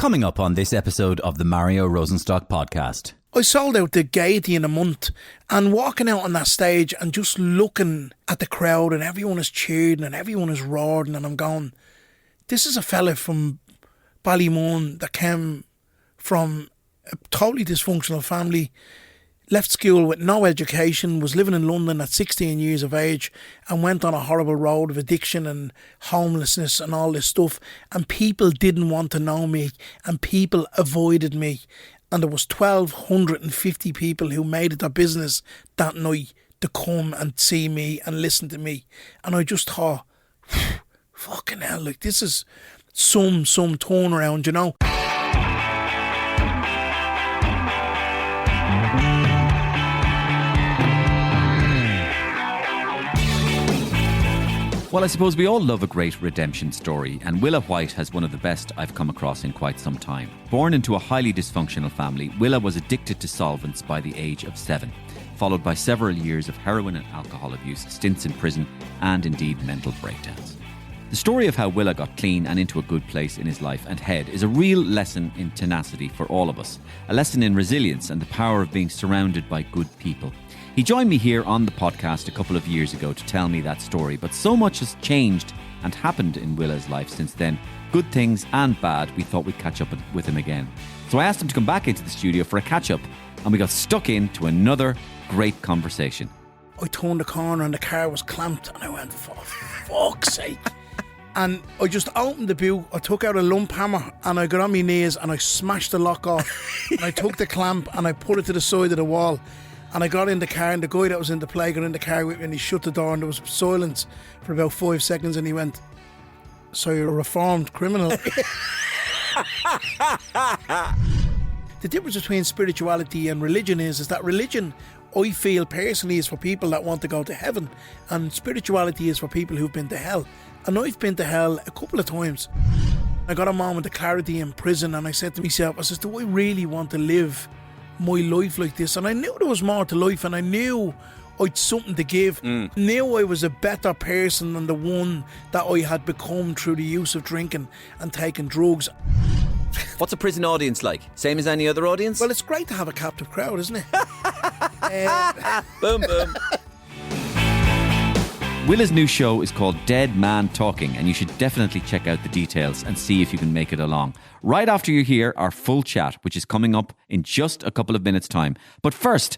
Coming up on this episode of the Mario Rosenstock podcast. I sold out the Gaiety in a month, and walking out on that stage and just looking at the crowd and everyone is cheering and everyone is roaring, and I'm going, this is a fella from Ballymun that came from a totally dysfunctional family, left school with no education, was living in London at 16 years of age and went on a horrible road of addiction and homelessness and all this stuff, and people didn't want to know me and people avoided me, and there was 1,250 people who made it their business that night to come and see me and listen to me, and I just thought, fucking hell, like this is some turnaround, you know. Well, I suppose we all love a great redemption story, and Willa White has one of the best I've come across in quite some time. Born into a highly dysfunctional family, Willa was addicted to solvents by the age of 7, followed by several years of heroin and alcohol abuse, stints in prison, and indeed mental breakdowns. The story of how Willa got clean and into a good place in his life and head is a real lesson in tenacity for all of us, a lesson in resilience and the power of being surrounded by good people. He joined me here on the podcast a couple of years ago to tell me that story, but so much has changed and happened in Willa's life since then. Good things and bad. We thought we'd catch up with him again. So I asked him to come back into the studio for a catch-up, and we got stuck into another great conversation. I turned the corner and the car was clamped, and I went, for fuck's sake. And I just opened the boot, I took out a lump hammer and I got on my knees and I smashed the lock off. And I took the clamp and I put it to the side of the wall. And I got in the car, and the guy that was in the play got in the car with me, and he shut the door, and there was silence for about 5 seconds, and he went, "So you're a reformed criminal?" The difference between spirituality and religion is that religion, I feel personally, is for people that want to go to heaven, and spirituality is for people who've been to hell. And I've been to hell a couple of times. I got a moment of clarity in prison, and I said to myself, I said, do I really want to live my life like this? And I knew there was more to life, and I knew I'd something to give. Knew I was a better person than the one that I had become through the use of drinking and taking drugs. What's a prison audience like? Same as any other audience? Well, it's great to have a captive crowd, isn't it? Boom, boom. Willa's new show is called Dead Man Talking, and you should definitely check out the details and see if you can make it along. Right after you hear our full chat, which is coming up in just a couple of minutes' time. But first,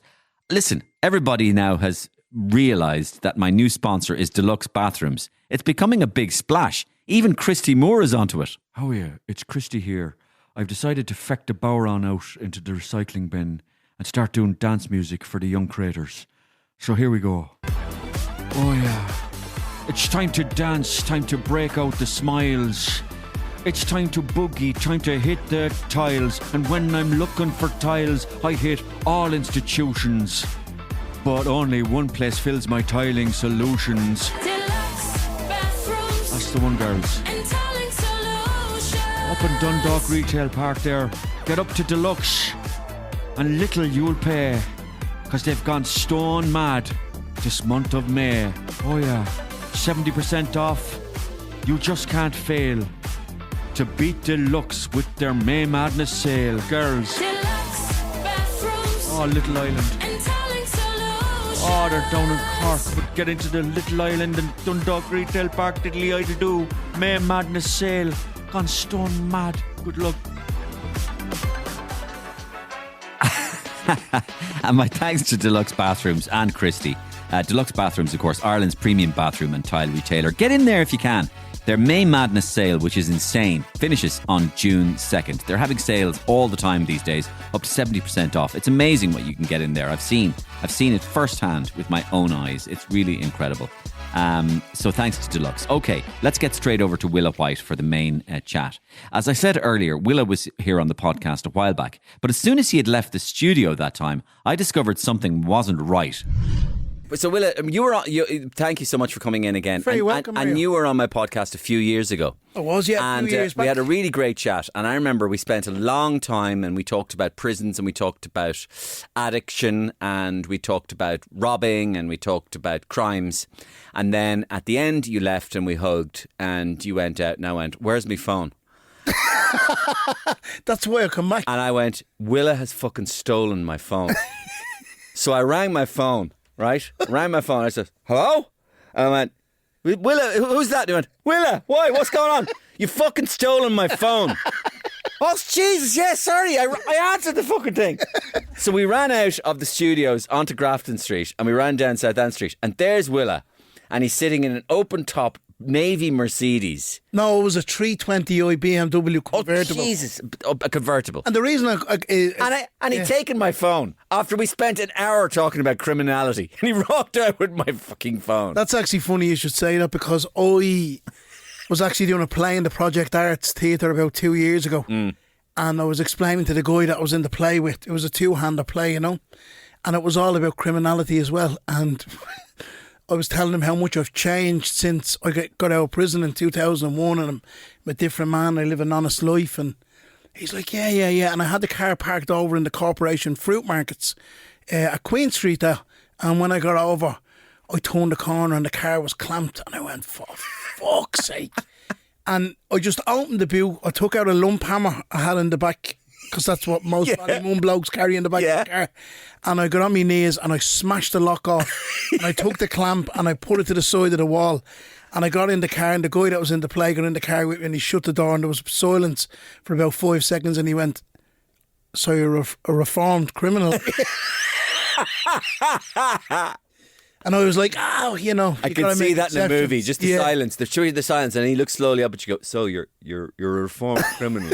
listen, everybody now has realised that my new sponsor is Deluxe Bathrooms. It's becoming a big splash. Even Christy Moore is onto it. Oh yeah, it's Christy here. I've decided to feck the Bowron out into the recycling bin and start doing dance music for the young creators. So here we go. Oh yeah, it's time to dance, time to break out the smiles. It's time to boogie, time to hit the tiles. And when I'm looking for tiles, I hit all institutions. But only one place fills my tiling solutions. Deluxe bathrooms. That's the one, girls. And tiling solutions. Up in Dundalk Retail Park there. Get up to Deluxe. And little you'll pay. 'Cause they've gone stone mad this month of May. Oh yeah, 70% off. You just can't fail to beat Deluxe with their May Madness sale. Girls. Deluxe bathrooms. Oh, Little Island. And tiling solutions. Oh, they're down in Cork, but get into the Little Island and Dundalk Retail Park, diddly I to do. May Madness sale. Gone stone mad. Good luck. And my thanks to Deluxe Bathrooms and Christy. Deluxe Bathrooms, of course, Ireland's premium bathroom and tile retailer. Get in there if you can. Their May Madness sale, which is insane, finishes on June 2nd. They're having sales all the time these days, up to 70% off. It's amazing what you can get in there. I've seen it firsthand with my own eyes. It's really incredible. So thanks to Deluxe. Okay, let's get straight over to Willa White for the main chat. As I said earlier, Willa was here on the podcast a while back, but as soon as he had left the studio that time, I discovered something wasn't right. So Willa, you were on, thank you so much for coming in again. Very welcome, and Mario. you were on my podcast a few years ago. I was, yeah, and a few years back. we had a really great chat. And I remember we spent a long time and we talked about prisons and we talked about addiction and we talked about robbing and we talked about crimes. And then at the end you left and we hugged and you went out and I went, where's my phone? That's why I come back. And I went, Willa has fucking stolen my phone. So I rang my phone, right? Rang my phone. I said, hello? And I went, Willa, who's that? And he went, Willa, why? What's going on? You fucking stolen my phone. Oh, Jesus, yeah, sorry. I answered the fucking thing. So we ran out of the studios onto Grafton Street and we ran down South End Street. And there's Willa. And he's sitting in an open top navy Mercedes. No, it was a 320i BMW convertible. Oh, Jesus. A convertible. And the reason And he'd taken my phone after we spent an hour talking about criminality. And he rocked out with my fucking phone. That's actually funny you should say that, because I was actually doing a play in the Project Arts Theatre about 2 years ago. And I was explaining to the guy that I was in the play with, it was a two-hander play, you know, and it was all about criminality as well. And I was telling him how much I've changed since I got out of prison in 2001, and I'm a different man. I live an honest life. And he's like, yeah. And I had the car parked over in the Corporation Fruit Markets at Queen Street there. And when I got over, I turned the corner and the car was clamped. And I went, for fuck's sake. And I just opened the boot. I took out a lump hammer I had in the back, because that's what most moon blokes carry in the back of the car. And I got on my knees and I smashed the lock off. And I took the clamp and I put it to the side of the wall. And I got in the car, and the guy that was in the play got in the car with me, and he shut the door, and there was silence for about 5 seconds, and he went, so you're a reformed criminal? And I was like, oh, you know. I can see that in a movie, just the silence. They're showing you the silence, and he looks slowly up at you, go, so you're a reformed criminal.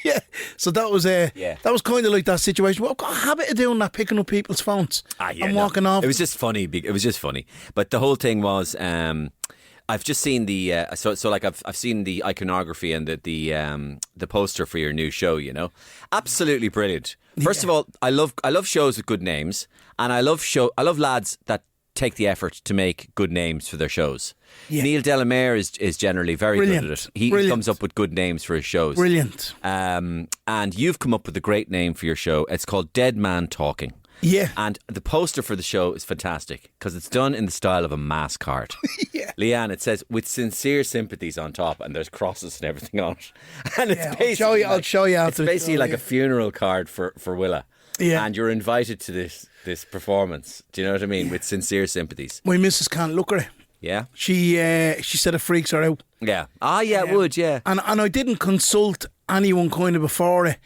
Yeah. So that was that was kind of like that situation. Well, I've got a habit of doing that, picking up people's phones and walking off. It was just funny. It was just funny. But the whole thing was, I've just seen the I've seen the iconography and the poster for your new show. You know, absolutely brilliant. First of all, I love shows with good names, and I love lads that take the effort to make good names for their shows. Yeah. Neil Delamere is generally very good at it. He comes up with good names for his shows. Brilliant. And you've come up with a great name for your show. It's called Dead Man Talking. Yeah. And the poster for the show is fantastic because it's done in the style of a mass card. Yeah. Leanne, it says, with sincere sympathies on top, and there's crosses and everything on it. And it's basically I'll show you it's basically like a funeral card for Willa. Yeah. And you're invited to this performance. Do you know what I mean? With sincere sympathies. My missus can't look at it. Yeah. She said it freaks her out. Yeah. It would, yeah. And I didn't consult anyone kind of before it.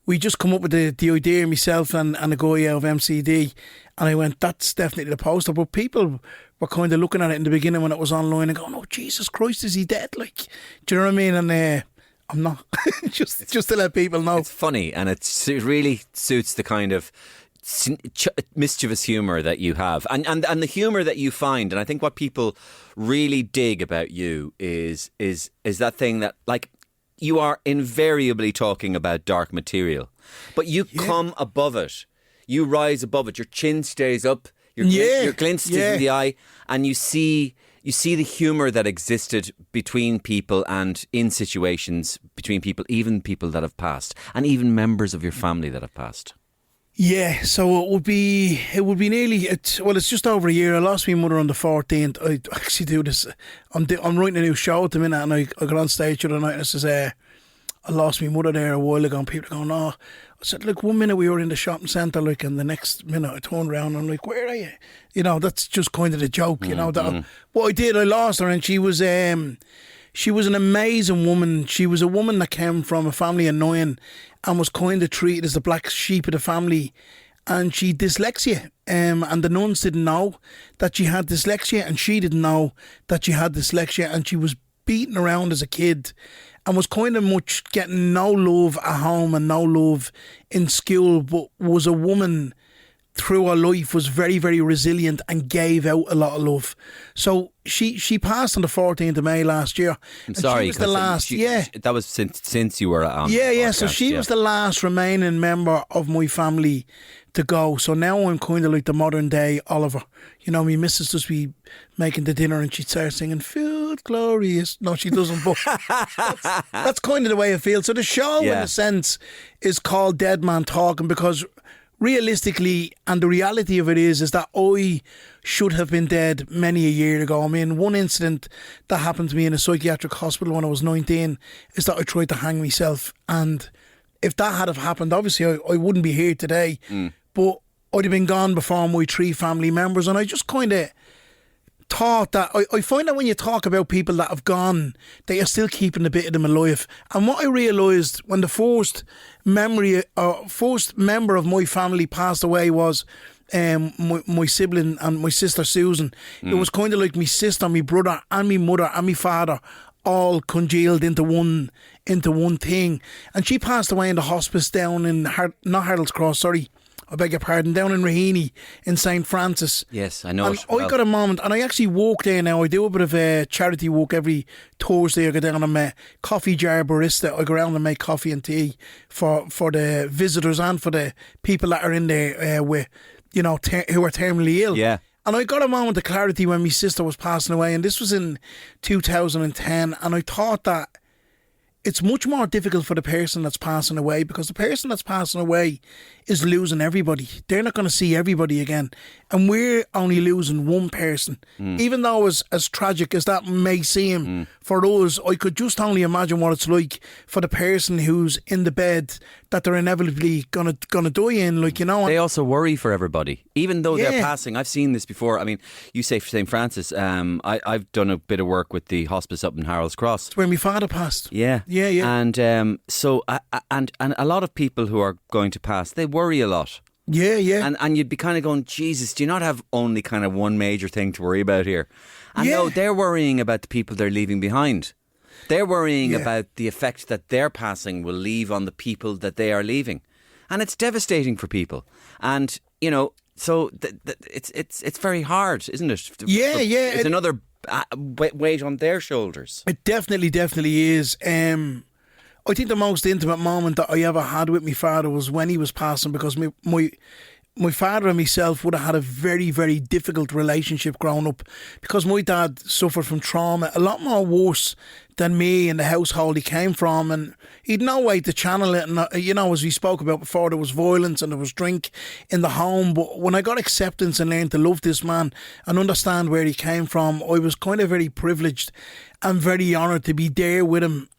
We just come up with the idea, myself and a guy of MCD, and I went, that's definitely the poster. But people were kind of looking at it in the beginning when it was online and going, oh, Jesus Christ, is he dead? Like, do you know what I mean? And I'm not. just to let people know. It's funny, and it really suits the kind of mischievous humour that you have, and the humour that you find. And I think what people really dig about you is that thing that, like, you are invariably talking about dark material, but you come above it. You rise above it. Your chin stays up. Your glint stays in the eye, and you see the humour that existed between people and in situations between people, even people that have passed, and even members of your family that have passed. Yeah, so it would be nearly, it's just over a year. I lost my mother on the 14th. I actually do this. I'm writing a new show at the minute, and I got on stage the other night and I says, I lost my mother there a while ago, and people are going, oh. I said, look, 1 minute we were in the shopping centre, like, and the next minute I turned around and I'm like, where are you? You know, that's just kind of the joke, you know. That what I did, I lost her, and she was an amazing woman. She was a woman that came from a family of 9 and was kind of treated as the black sheep of the family. And she had dyslexia, and the nuns didn't know that she had dyslexia, and she didn't know that she had dyslexia, and she was beaten around as a kid and was kind of much getting no love at home and no love in school, but was a woman through her life, was very, very resilient and gave out a lot of love. So she passed on the 14th of May last year. I'm sorry, she was the last. That was since you were on. Yeah. So she was the last remaining member of my family to go. So now I'm kind of like the modern day Oliver. You know, my missus just be making the dinner and she'd start singing "Food Glorious." No, she doesn't. But that's kind of the way I feel. So the show, in a sense, is called Dead Man Talking, because realistically, and the reality of it is that I should have been dead many a year ago. I mean, one incident that happened to me in a psychiatric hospital when I was 19 is that I tried to hang myself. And if that had have happened, obviously I wouldn't be here today. But I'd have been gone before my 3 family members. And I just kind of thought that I find that when you talk about people that have gone, they are still keeping a bit of them alive. And what I realised when the first member of my family passed away was my sibling and my sister Susan. It was kind of like my sister, my brother, and my mother and my father all congealed into one thing. And she passed away in the hospice down in not Harold's Cross, sorry. I beg your pardon, down in Raheny in St. Francis. Yes, I know And it. I got a moment, and I actually walk there now. I do a bit of a charity walk every Thursday. I go down and I'm a coffee jar barista. I go around and make coffee and tea for the visitors and for the people that are in there with, who are terminally ill. Yeah. And I got a moment of clarity when my sister was passing away, and this was in 2010, and I thought that it's much more difficult for the person that's passing away, because the person that's passing away is losing everybody. They're not going to see everybody again. And we're only losing one person. Even though as tragic as that may seem for us, I could just only imagine what it's like for the person who's in the bed that they're inevitably gonna die in, They also worry for everybody, even though they're Yeah. passing. I've seen this before. I mean, you say for St. Francis. I've done a bit of work with the hospice up in Harold's Cross. It's where my father passed. Yeah, Yeah. And so and a lot of people who are going to pass, they worry a lot. Yeah. And you'd be kind of going, Jesus, do you not have only kind of one major thing to worry about here? And no, Yeah. they're worrying about the people they're leaving behind. They're worrying Yeah. about the effect that their passing will leave on the people that they are leaving. And it's devastating for people. And, so it's very hard, isn't it? Yeah. It's another weight on their shoulders. It definitely is. I think the most intimate moment that I ever had with my father was when he was passing, because my father and myself would have had a very, very difficult relationship growing up, because my dad suffered from trauma a lot more worse than me and the household he came from, and he'd no way to channel it. And as we spoke about before, there was violence and there was drink in the home. But when I got acceptance and learned to love this man and understand where he came from, I was kind of very privileged and very honoured to be there with him.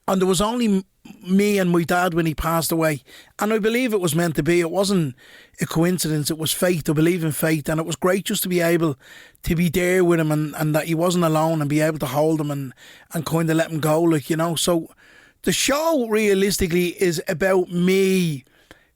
And there was only me and my dad when he passed away. And I believe it was meant to be. It wasn't a coincidence. It was fate. I believe in fate. And it was great just to be able to be there with him, and that he wasn't alone, and be able to hold him and kind of let him go, So the show realistically is about me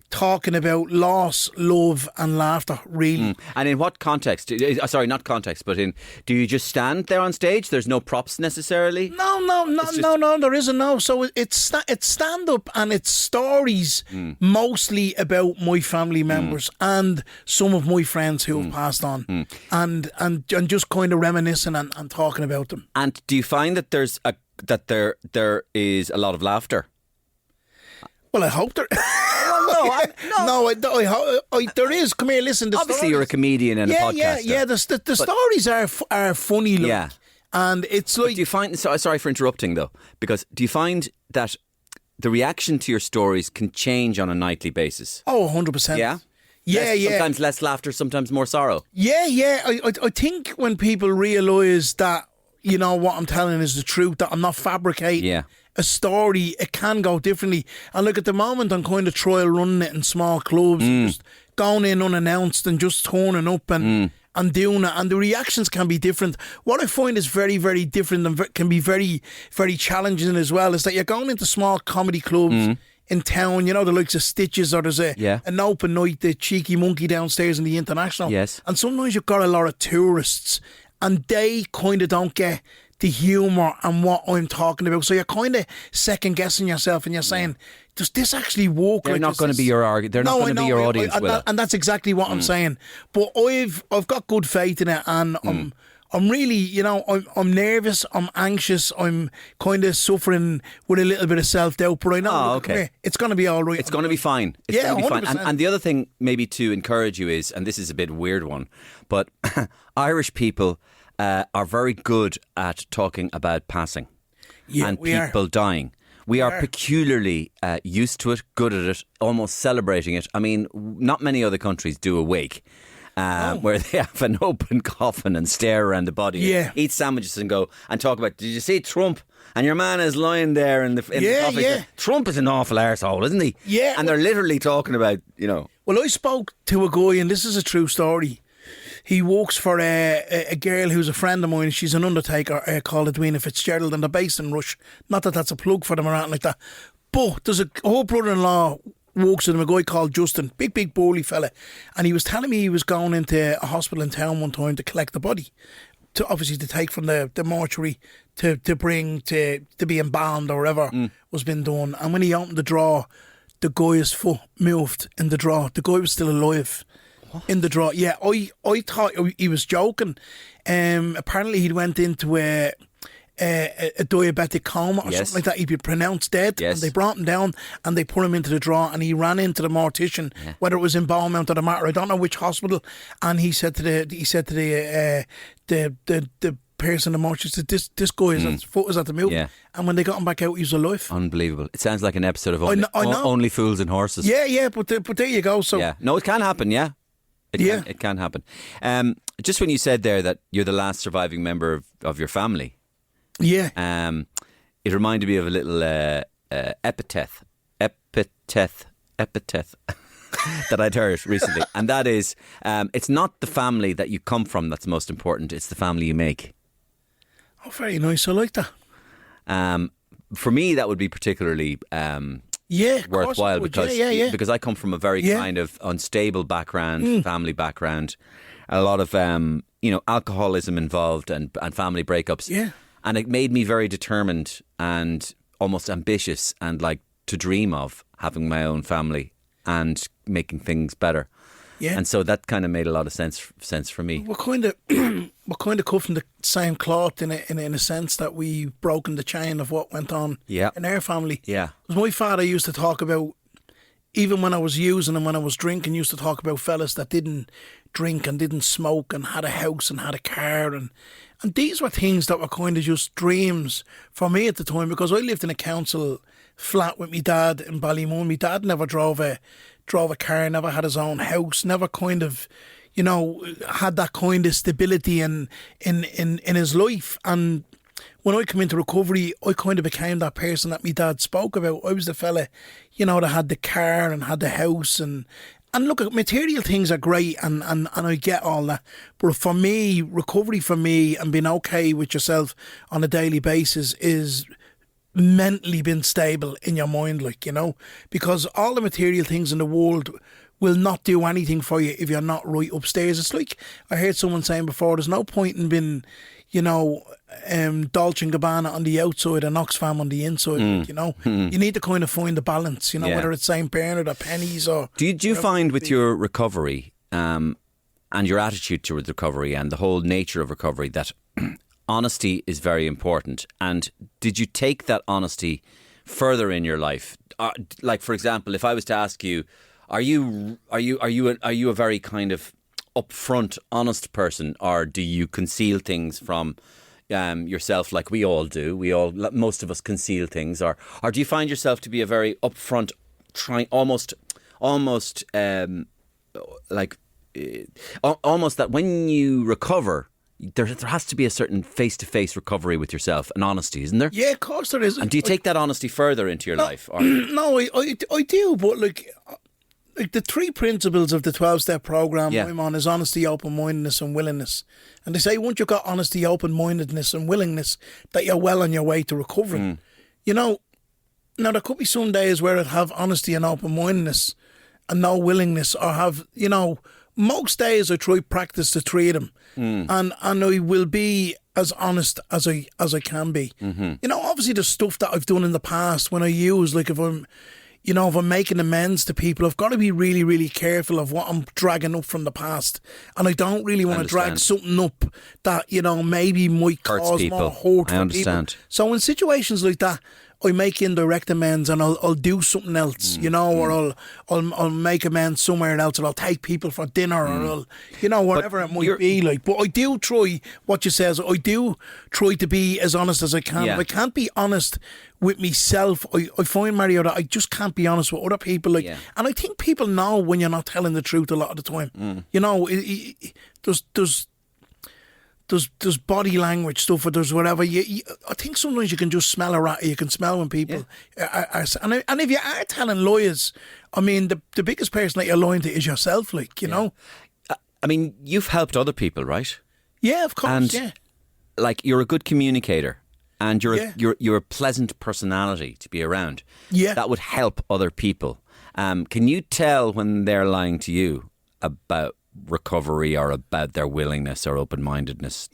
talking about loss, love and laughter, really. And in what context? Sorry, not context, but do you just stand there on stage? There's no props necessarily? No, there isn't. No, so it's stand up, and it's stories mostly about my family members and some of my friends who have passed on, and just kind of reminiscing and talking about them. And do you find that there is a lot of laughter? Well, I hope there. There is. Come here, listen. Obviously, you're a comedian and a podcaster. Yeah. The stories are funny. Yeah. And it's But like, do you find? Sorry for interrupting, though, because do you find that the reaction to your stories can change on a nightly basis? 100%. Yeah. Yeah. Sometimes less laughter, sometimes more sorrow. Yeah. I think when people realise that, what I'm telling is the truth, that I'm not fabricating a story, it can go differently. And look, at the moment, I'm kind of trial running it in small clubs, just going in unannounced and just turning up and doing it. And the reactions can be different. What I find is very, very different and can be very, very challenging as well, is that you're going into small comedy clubs in town, the likes of Stitches, or there's an open night, the Cheeky Monkey downstairs in the International. Yes. And sometimes you've got a lot of tourists, and they kind of don't get the humour and what I'm talking about. So you're kind of second guessing yourself, and you're saying, does this actually work? They're not going to be your They're not going to be your audience. And that's exactly what I'm saying. But I've got good faith in it, and I'm really, I'm nervous, I'm anxious, I'm kind of suffering with a little bit of self-doubt, but I know it's going to be all right. It's going to be fine. It's going to be fine. And the other thing maybe to encourage you is, and this is a bit weird one, but Irish people are very good at talking about passing and people dying. We are peculiarly used to it, good at it, almost celebrating it. I mean, not many other countries do a wake. Where they have an open coffin and stare around the body, Yeah. eat sandwiches and go and talk about, did you see Trump? And your man is lying there in the coffin. Yeah. Trump is an awful arsehole, isn't he? Yeah. And they're literally talking about, Well, I spoke to a guy, and this is a true story. He works for a girl who's a friend of mine. She's an undertaker called Edwina Fitzgerald, and they're based in Rush. Not that that's a plug for them or anything like that. But there's a whole brother-in-law works with him, a guy called Justin, big burly fella, and he was telling me he was going into a hospital in town one time to collect the body, to obviously to take from the mortuary to bring to be embalmed or whatever was being done. And when he opened the drawer, the guy's foot moved in the drawer. The guy was still alive. What? In the drawer. Yeah, I thought he was joking. Apparently he'd went into a diabetic coma or something like that. He'd be pronounced dead. Yes. And they brought him down and they put him into the drawer, and he ran into the mortician, whether it was embalmment or the matter, I don't know which hospital, and he said to the person in the mortician, said, this guy is his foot is at the move. Yeah. And when they got him back out, he was alive. Unbelievable. It sounds like an episode of I know. Only Fools and Horses. Yeah, but there you go. So Yeah. No, it can happen, yeah. It can happen. Just when you said there that you're the last surviving member of your family, yeah. it reminded me of a little epithet that I'd heard recently. And that is, it's not the family that you come from that's most important, it's the family you make. Oh, very nice. I like that. For me, that would be particularly worthwhile because I come from a very kind of unstable background, family background, a lot of alcoholism involved and family breakups. Yeah. And it made me very determined and almost ambitious and like to dream of having my own family and making things better. Yeah. And so that kind of made a lot of sense for me. We're kind of cut from the same cloth in a sense that we've broken the chain of what went on in our family. Yeah. Because my father used to talk about, even when I was using and when I was drinking, used to talk about fellas that didn't drink and didn't smoke and had a house and had a car, and these were things that were kind of just dreams for me at the time, because I lived in a council flat with my dad in Ballymun. My dad never drove a car, never had his own house, never kind of, had that kind of stability in his life. And when I come into recovery, I kind of became that person that my dad spoke about. I was the fella, that had the car and had the house, and look, material things are great, and I get all that. But for me, recovery for me and being okay with yourself on a daily basis is mentally being stable in your mind, because all the material things in the world will not do anything for you if you're not right upstairs. It's like I heard someone saying before, there's no point in being, Dolce & Gabbana on the outside and Oxfam on the inside. You need to kind of find the balance, whether it's St. Bernard or pennies or... Do you find with your recovery and your attitude towards recovery and the whole nature of recovery that honesty is very important? And did you take that honesty further in your life? Like, for example, if I was to ask you, are you a very kind of upfront, honest person, or do you conceal things from yourself, like we all do? Most of us conceal things, or do you find yourself to be a very upfront, trying almost that when you recover, there has to be a certain face-to-face recovery with yourself and honesty, isn't there? Yeah, of course there is. And do you take that honesty further into your life? Or? No, I do, but like the 3 principles of the 12-step program I'm on is honesty, open-mindedness and willingness. And they say once you've got honesty, open-mindedness and willingness, that you're well on your way to recovering. Now there could be some days where I'd have honesty and open-mindedness and no willingness, or have, most days I try practice the 3 of them. And I will be as honest as I can be. Obviously there's stuff that I've done in the past when I use, like if I'm making amends to people, I've got to be really, really careful of what I'm dragging up from the past. And I don't really want to drag something up that, maybe might cause more hurt for people. I understand. So in situations like that, I make indirect amends and I'll do something else, you know, or I'll make amends somewhere else, or I'll take people for dinner, or I'll, you know, whatever it might be like. But I do try, what you says, I do try to be as honest as I can. Yeah. If I can't be honest with myself, I find, Mario, that I just can't be honest with other people. Like, and I think people know when you're not telling the truth a lot of the time. You know, there's body language stuff, or there's whatever. I think sometimes you can just smell a rat. You can smell when people are and if you are telling lies, I mean, the biggest person that you're lying to is yourself. Like, you know. I mean, you've helped other people, right? Yeah, of course. And like, you're a good communicator, and you're a pleasant personality to be around. Yeah, that would help other people. Can you tell when they're lying to you about recovery, or about their willingness or open-mindedness?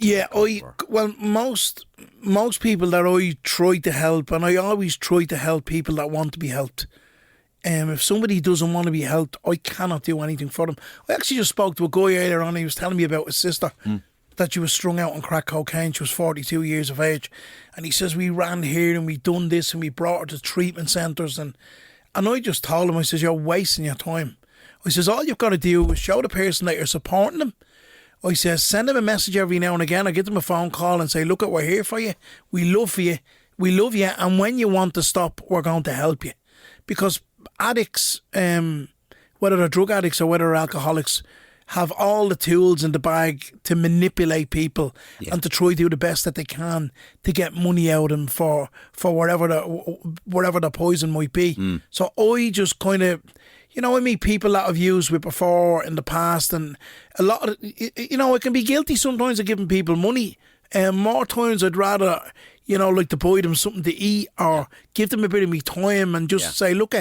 Well, most people that I try to help, and I always try to help people that want to be helped. If somebody doesn't want to be helped, I cannot do anything for them. I actually just spoke to a guy earlier on. He was telling me about his sister, that she was strung out on crack cocaine. She was 42 years of age, and he says, we ran here and we done this and we brought her to treatment centres, and I just told him, I says, you're wasting your time. I says, all you've got to do is show the person that you're supporting them. I says, send them a message every now and again. I give them a phone call and say, look, we're here for you. We love you. We love you. And when you want to stop, we're going to help you. Because addicts, whether they're drug addicts or whether they're alcoholics, have all the tools in the bag to manipulate people and to try to do the best that they can to get money out of them for whatever the poison might be. So I just kind of, you know, I meet people that I've used with before in the past, and a lot of, you know, I can be guilty sometimes of giving people money. More times I'd rather, you know, like to buy them something to eat, or give them a bit of me time and just say, look,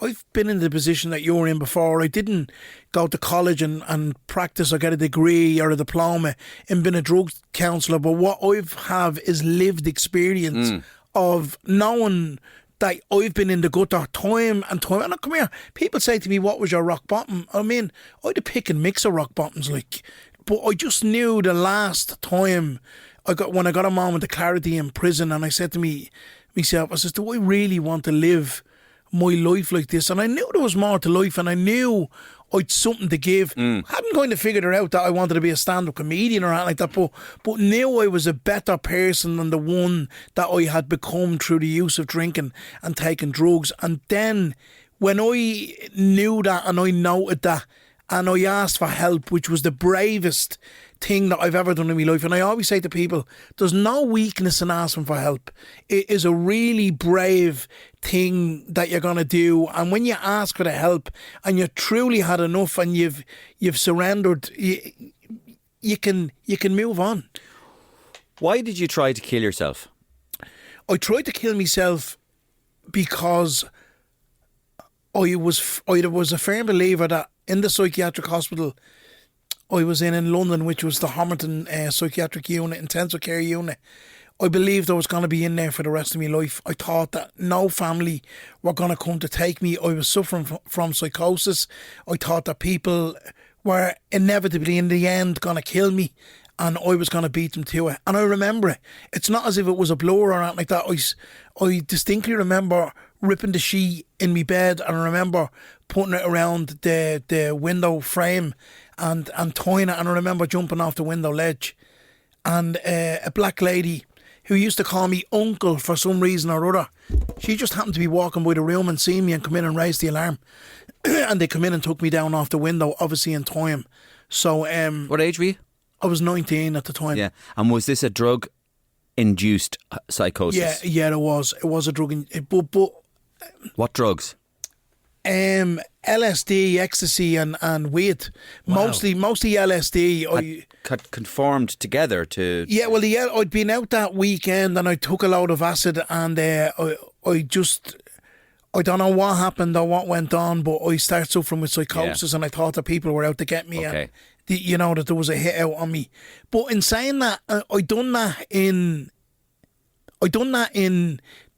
I've been in the position that you're in before. I didn't go to college and practice or get a degree or a diploma and been a drug counsellor, but what I have is lived experience of knowing that I've been in the gutter time and time. And come here, people say to me, what was your rock bottom? I mean, I had a pick and mix of rock bottoms, like, but I just knew the last time when I got a moment of clarity in prison, and I said to myself, I says, do I really want to live my life like this? And I knew there was more to life, and I knew I'd something to give. Hadn't kind of figured it out that I wanted to be a stand-up comedian or anything like that, but knew I was a better person than the one that I had become through the use of drinking and taking drugs. And then when I knew that and I noted that, and I asked for help, which was the bravest thing that I've ever done in my life. And I always say to people, there's no weakness in asking for help. It is a really brave thing that you're going to do. And when you ask for the help and you truly had enough and you've surrendered, you can move on. Why did you try to kill yourself? I tried to kill myself because I was a firm believer that in the psychiatric hospital I was in London, which was the Homerton psychiatric unit, intensive care unit, I believed I was going to be in there for the rest of my life. I thought that no family were going to come to take me. I was suffering from psychosis. I thought that people were inevitably in the end going to kill me, and I was going to beat them to it. And I remember it. It's not as if it was a blur or anything like that. I distinctly remember ripping the sheet in my bed, and I remember putting it around the window frame and tying it, and I remember jumping off the window ledge. And a black lady who used to call me uncle for some reason or other, she just happened to be walking by the room and see me and come in and raise the alarm. And they come in and took me down off the window, obviously in time. So what age were you? I was 19 at the time. Yeah. And was this a drug-induced psychosis? Yeah, it was. It was a drug. But what drugs? LSD, ecstasy, and weed. Wow. Mostly LSD. Had conformed together to... Yeah, well, I'd been out that weekend and I took a load of acid, and I don't know what happened or what went on, but I started suffering with psychosis, and I thought that people were out to get me. Okay. And that there was a hit out on me. But in saying that, I done that in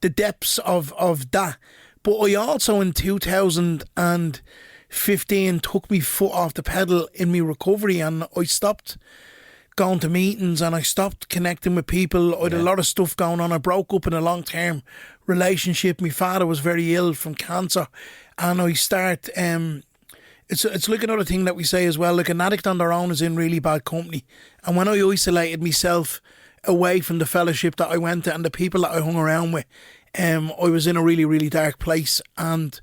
the depths of that. But I also in 2015 took my foot off the pedal in my recovery, and I stopped going to meetings and I stopped connecting with people. I had a lot of stuff going on. I broke up in a long-term relationship. My father was very ill from cancer, and I start. It's like another thing that we say as well. Like an addict on their own is in really bad company, and when I isolated myself away from the fellowship that I went to and the people that I hung around with, I was in a really, really dark place, and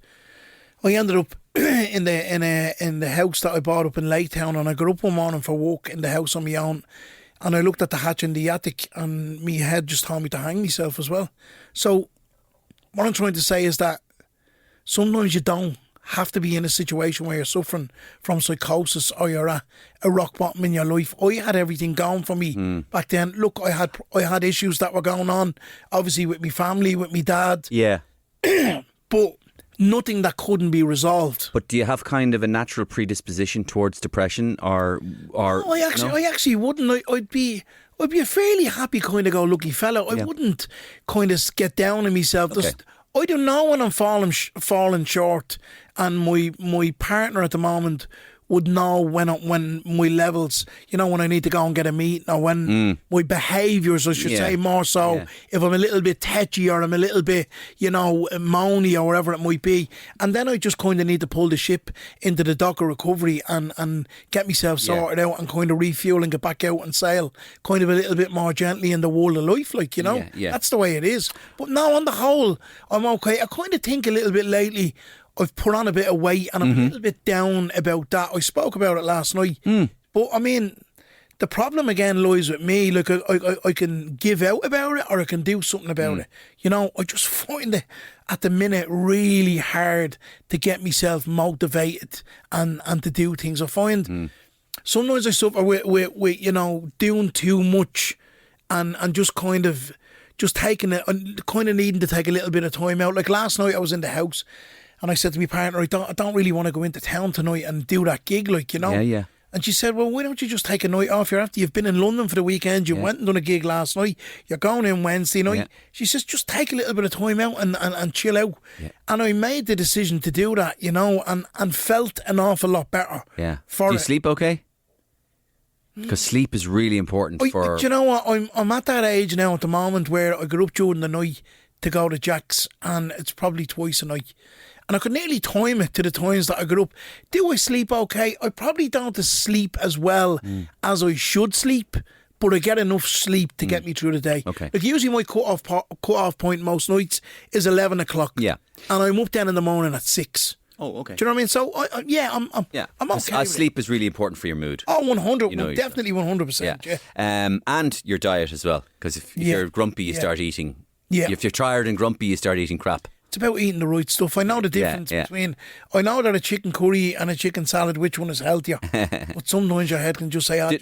I ended up in the house that I bought up in Lake Town, and I got up one morning for work in the house on my own, and I looked at the hatch in the attic, and my head just told me to hang myself as well. So what I'm trying to say is that sometimes you don't have to be in a situation where you're suffering from psychosis or you're at a rock bottom in your life. I had everything going for me back then. Look, I had issues that were going on, obviously with my family, with my dad, Yeah. but nothing that couldn't be resolved. But do you have kind of a natural predisposition towards depression, or No, I actually wouldn't. I'd be a fairly happy kind of go lucky fellow. I wouldn't kind of get down on myself. Okay. I don't know when I'm falling short, and my partner at the moment would know when my levels, when I need to go and get a meeting, or when my behaviours, I should say more so, if I'm a little bit tetchy or I'm a little bit, moany or whatever it might be. And then I just kind of need to pull the ship into the dock of recovery and get myself sorted out and kind of refuel and get back out and sail kind of a little bit more gently in the world of life, That's the way it is. But no, on the whole, I'm okay. I kind of think a little bit lately, I've put on a bit of weight and I'm a little bit down about that. I spoke about it last night. But I mean, the problem again lies with me. Like I can give out about it, or I can do something about it. I just find it at the minute really hard to get myself motivated and to do things. I find sometimes I suffer with doing too much and just kind of just taking it, kind of needing to take a little bit of time out. Like last night I was in the house, and I said to my partner, I don't really want to go into town tonight and do that gig, Yeah. And she said, well, why don't you just take a night off? You've been in London for the weekend, you went and done a gig last night, you're going in Wednesday night. Yeah. She says, just take a little bit of time out and chill out. Yeah. And I made the decision to do that, and felt an awful lot better. Yeah. For Do you it. sleep okay? Because sleep is really important for... Do you know what? I'm at that age now at the moment where I get up during the night to go to Jack's, and it's probably twice a night. And I could nearly time it to the times that I get up. Do I sleep okay? I probably don't sleep as well as I should sleep, but I get enough sleep to get me through the day. Okay. Like usually my cut-off point most nights is 11 o'clock. Yeah. And I'm up then in the morning at 6. Oh, okay. Do you know what I mean? So, I'm okay. Sleep is really important for your mood. Oh, 100. Definitely 100%. Yeah. And your diet as well. Because if you're grumpy, you start eating... Yeah. If you're tired and grumpy, you start eating crap. It's about eating the right stuff. I know the difference between... I know that a chicken curry and a chicken salad, which one is healthier. But sometimes your head can just say,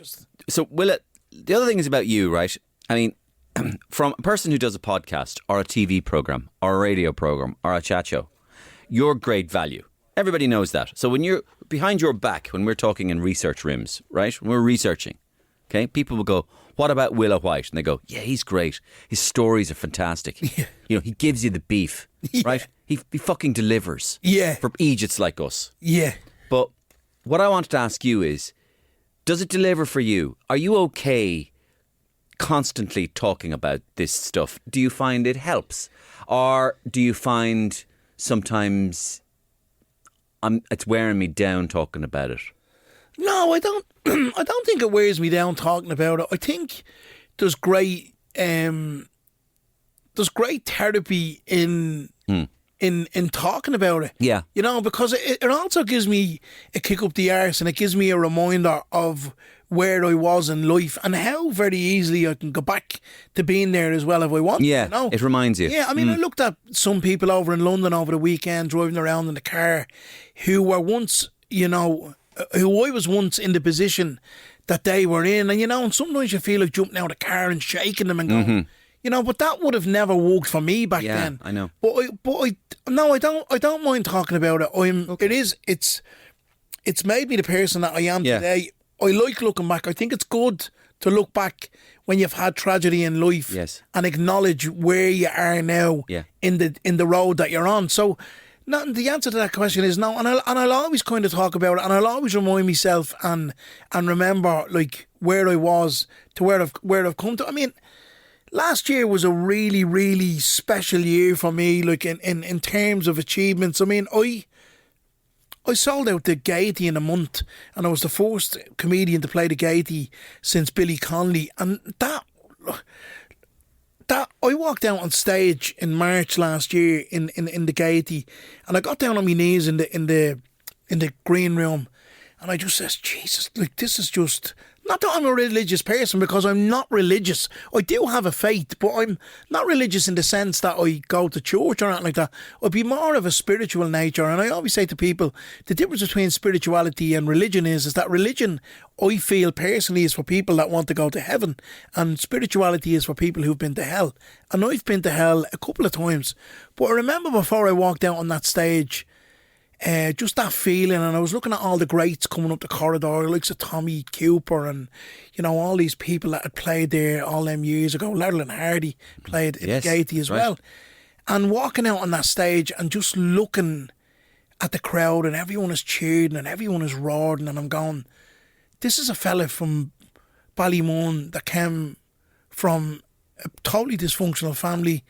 So, Willa, the other thing is about you, right? I mean, from a person who does a podcast or a TV programme or a radio programme or a chat show, you're great value. Everybody knows that. So when you're behind your back, when we're talking in research rooms, right? When we're researching, okay, people will go, what about Willa White? And they go, yeah, he's great. His stories are fantastic. Yeah. He gives you the beef, right? He fucking delivers. Yeah. For idiots like us. Yeah. But what I wanted to ask you is, does it deliver for you? Are you okay constantly talking about this stuff? Do you find it helps? Or do you find sometimes it's wearing me down talking about it? No, I don't. I don't think it wears me down talking about it. I think there's great therapy in talking about it. Yeah. Because it also gives me a kick up the arse, and it gives me a reminder of where I was in life and how very easily I can go back to being there as well if I want. Yeah, it reminds you. Yeah, I mean, I looked at some people over in London over the weekend driving around in the car who were once, who I was once in the position that they were in, and sometimes you feel like jumping out of the car and shaking them and going, but that would have never worked for me back then. I know. I don't mind talking about it. It's made me the person that I am today. I like looking back. I think it's good to look back when you've had tragedy in life and acknowledge where you are now in the road that you're on. So the answer to that question is no, and I'll always kind of talk about it, and I'll always remind myself and remember like where I was to where I've come to. I mean, last year was a really, really special year for me, like in terms of achievements. I mean, I sold out the Gaiety in a month, and I was the first comedian to play the Gaiety since Billy Connolly. And that I walked out on stage in March last year in the Gaiety, and I got down on my knees in the green room, and I just says, Jesus, like, this is just, not that I'm a religious person, because I'm not religious. I do have a faith, but I'm not religious in the sense that I go to church or anything like that. I'd be more of a spiritual nature. And I always say to people, the difference between spirituality and religion is that religion, I feel personally, is for people that want to go to heaven, and spirituality is for people who've been to hell. And I've been to hell a couple of times. But I remember before I walked out on that stage, just that feeling, and I was looking at all the greats coming up the corridor, like Tommy Cooper and, you know, all these people that had played there all them years ago. Laurel and Hardy played in Gaiety as well. And walking out on that stage and just looking at the crowd, and everyone is cheering and everyone is roaring, and I'm going, this is a fella from Ballymun that came from a totally dysfunctional family,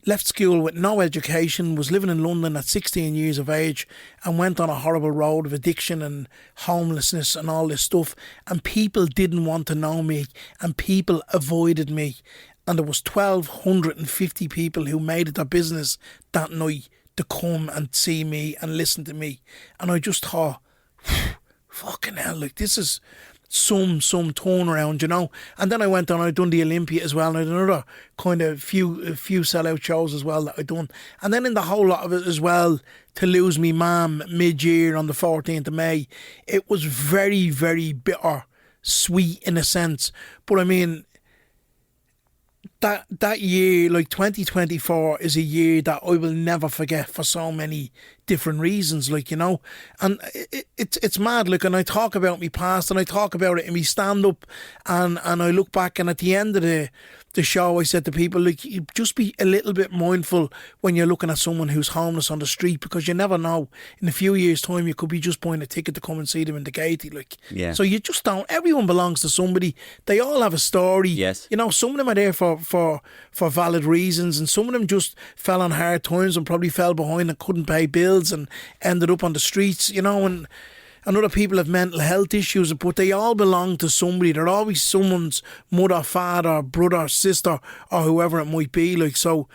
left school with no education, was living in London at 16 years of age, and went on a horrible road of addiction and homelessness and all this stuff. And people didn't want to know me, and people avoided me. And there was 1,250 people who made it their business that night to come and see me and listen to me. And I just thought, fucking hell, like, this is some turnaround, you know. And then I went on, I'd done the Olympia as well, and I'd another kind of few sellout shows as well that I'd done. And then in the whole lot of it as well, to lose me mum mid-year on the 14th of May, it was very, very bitter sweet in a sense. But I mean, that year, like 2024, is a year that I will never forget for so many different reasons, like, you know. And it's mad, like, and I talk about me past, and I talk about it in me stand-up, and I look back, and at the end of the show, I said to people, like, you just be a little bit mindful when you're looking at someone who's homeless on the street, because you never know, in a few years' time, you could be just buying a ticket to come and see them in the Gaiety, like. Yeah. So you just don't, everyone belongs to somebody. They all have a story. Yes. You know, some of them are there for valid reasons, and some of them just fell on hard times and probably fell behind and couldn't pay bills and ended up on the streets, you know, and other people have mental health issues, but they all belong to somebody. They're always someone's mother, father, brother, sister, or whoever it might be, like. So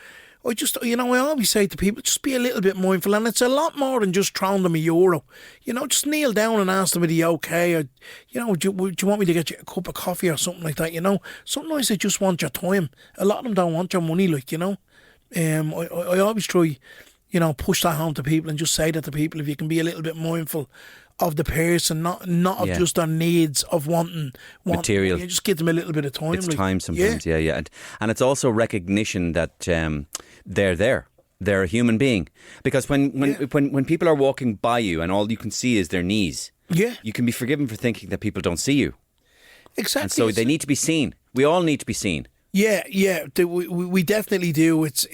I just, you know, I always say to people, just be a little bit mindful, and it's a lot more than just throwing them €1. You know, just kneel down and ask them, are you okay? Or, you know, would you want me to get you a cup of coffee or something like that, you know? Sometimes they just want your time. A lot of them don't want your money, like, you know. I always try, you know, push that home to people and just say that to people, if you can be a little bit mindful of the person, not of just their needs of wanting material. You just give them a little bit of time. It's like, time sometimes, yeah. And it's also recognition that they're there. They're a human being. Because when people are walking by you and all you can see is their knees, you can be forgiven for thinking that people don't see you. Exactly. And so they need to be seen. We all need to be seen. Yeah. We definitely do. It's